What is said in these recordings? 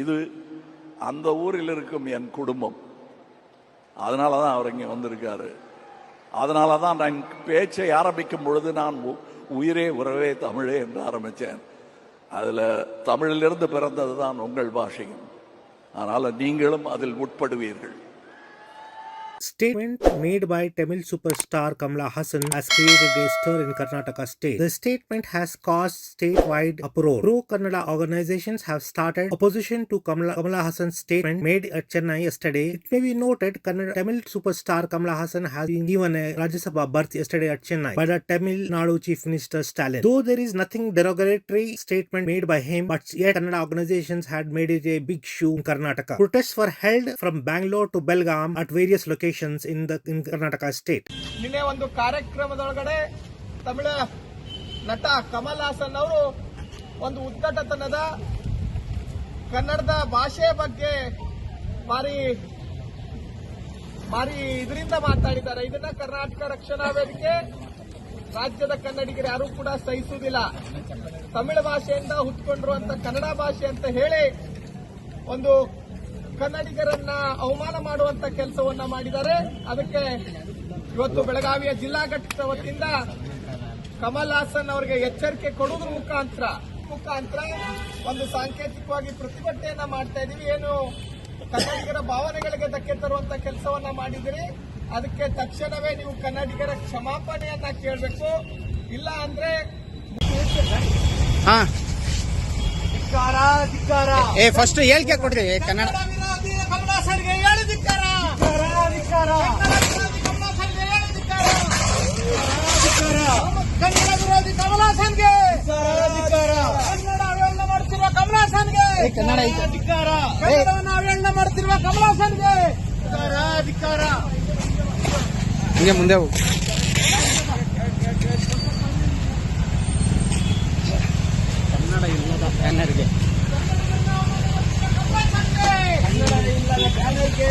இது அந்த ஊரில் இருக்கும் என் குடும்பம். அதனால தான் அவர் இங்கே வந்திருக்காரு. அதனால தான் நான் பேச்சை ஆரம்பிக்கும் பொழுது நான் உயிரே உறவே தமிழே என்று ஆரம்பித்தேன். அதில் தமிழிலிருந்து பிறந்தது தான் உங்கள் பாஷையும். அதனால் நீங்களும் அதில் உட்படுவீர்கள். Statement made by Tamil superstar Kamala Hassan has created a stir in Karnataka state. The statement has caused statewide uproar. Pro-Kannada organizations have started opposition to Kamala Hassan's statement made at Chennai yesterday. It may be noted Tamil superstar Kamala Hassan has been given a Rajya Sabha berth yesterday at Chennai by the Tamil Nadu Chief Minister Stalin. Though there is nothing derogatory statement made by him, but yet Kannada organizations had made it a big issue in Karnataka. Protests were held from Bangalore to Belgaum at various locations in Karnataka state. ನಿನ್ನೆ ಒಂದು ಕಾರ್ಯಕ್ರಮದೊಳಗಡೆ ತಮಿಳ ನಟ ಕಮಲ್ ಹಾಸನ್ ಅವರು ಒಂದು ಉದ್ದಟತನದ ಕನ್ನಡದ ಭಾಷೆ ಬಗ್ಗೆ ಭಾರಿ ಇದರಿಂದ ಮಾತಾಡಿದ್ದಾರೆ. ಇದನ್ನ ಕರ್ನಾಟಕ ರಕ್ಷಣಾ ವೇದಿಕೆ ರಾಜ್ಯದ ಕನ್ನಡಿಗರು ಯಾರು ಕೂಡ ಸಹಿಸುವುದಿಲ್ಲ. ತಮಿಳು ಭಾಷೆಯಿಂದ ಹುಟ್ಕೊಂಡಿರುವಂತ ಕನ್ನಡ ಭಾಷೆ ಅಂತ ಹೇಳಿ ಒಂದು ಕನ್ನಡಿಗರನ್ನ ಅವಮಾನ ಮಾಡುವಂತ ಕೆಲಸವನ್ನ ಮಾಡಿದ್ದಾರೆ. ಅದಕ್ಕೆ ಇವತ್ತು ಬೆಳಗಾವಿಯ ಜಿಲ್ಲಾ ಘಟಕದ ವತಿಯಿಂದ ಕಮಲ್ ಹಾಸನ್ ಅವರಿಗೆ ಎಚ್ಚರಿಕೆ ಕೊಡುವುದರ ಮುಖಾಂತರ ಒಂದು ಸಾಂಕೇತಿಕವಾಗಿ ಪ್ರತಿಭಟನೆಯನ್ನ ಮಾಡ್ತಾ ಇದೀವಿ. ಏನು ಕನ್ನಡಿಗರ ಭಾವನೆಗಳಿಗೆ ಧಕ್ಕೆ ತರುವಂತ ಕೆಲಸವನ್ನ ಮಾಡಿದಿರಿ, ಅದಕ್ಕೆ ತಕ್ಷಣವೇ ನೀವು ಕನ್ನಡಿಗರ ಕ್ಷಮಾಪಣೆಯನ್ನ ಕೇಳಬೇಕು. ಇಲ್ಲ ಅಂದ್ರೆ ಫಸ್ಟ್ ಹೇಳಿಕೆ ಕೊಡ್ರಿ. ಕನ್ನಡ ಕಮಲಾಸನ್ಗೆ ಹೇಳಿ ಧಿಕ್ಕಾರ, ಕನ್ನಡ ವಿರೋಧಿ ಕಮಲಾಸನ್ಗೆ, ಕನ್ನಡ ಅವೇಳನ ಮಾಡುತ್ತಿರುವ ಕಮಲಾಸನ್ಗೆ, ಕನ್ನಡವನ್ನು ಅವೇಳನ ಮಾಡುತ್ತಿರುವ ಕಮಲಾಸನ್ಗೆ ಧಿಕ್ಕಾರ. ಹಿಂಗೆ ಮುಂದೆ ಹೋಗು. ಕನ್ನಡ ಇಲ್ಲದ ಬ್ಯಾನರ್ಗೆ, ಕನ್ನಡ ಇಲ್ಲದ ಬ್ಯಾನರ್ಗೆ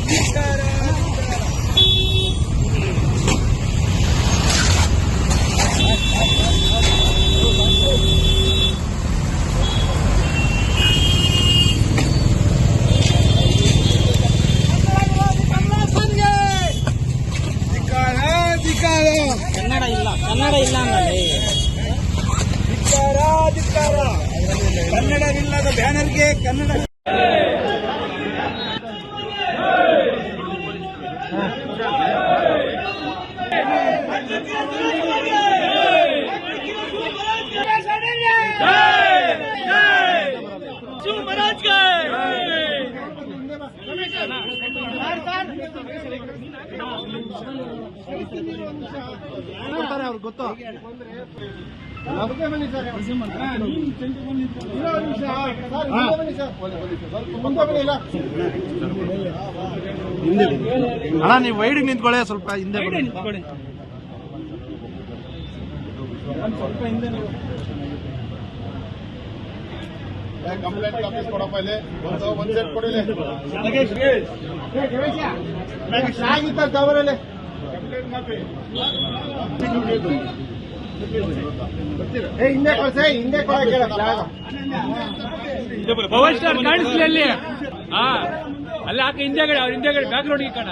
ಧಿಕ್ಕಾರ. ಕನ್ನಡ ಇಲ್ಲ ಅನ್ನೋದೇ ಧಿಕ್ಕಾರ. ಕನ್ನಡವಿಲ್ಲದ ಬ್ಯಾನರ್ಗೆ ಕನ್ನಡ ಅವ್ರಿಗೆ ಗೊತ್ತು. ಅಣ್ಣ ನೀವು ವೈಡಿಗೆ ನಿಂತ್ಕೊಳ್ಳಿ, ಸ್ವಲ್ಪ ಹಿಂದೆ ನಿಂತ್ಕೊಳ್ಳಿ. ಸ್ವಲ್ಪ ಹಿಂದೆ ಕಂಪ್ಲೇಂಟ್ ಕಾಪೀಸ್ ಕೊಡಪ್ಪ. ಇಲ್ಲಿ ಒಂದು ಸೆಟ್ ಕೊಡಿ. ಆಗಿತ್ತ ಕವರಲ್ಲಿ ಹಿಂದೆ ಕಳಿಸಿ, ಹಿಂದೆ ಪವರ್ ಸ್ಟಾರ್ ಕಾಣಿಸ್ಲಿ ಅಲ್ಲಿ. ಅಲ್ಲಿ ಆಕ ಹಿಂದೆಗಡೆ, ಅವ್ರ ಹಿಂದೆಗಡೆ ಬ್ಯಾಕ್ ರೋಡ್ ಕಣ.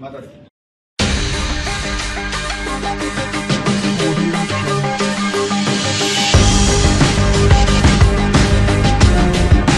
ಮಾತಾಡಿ.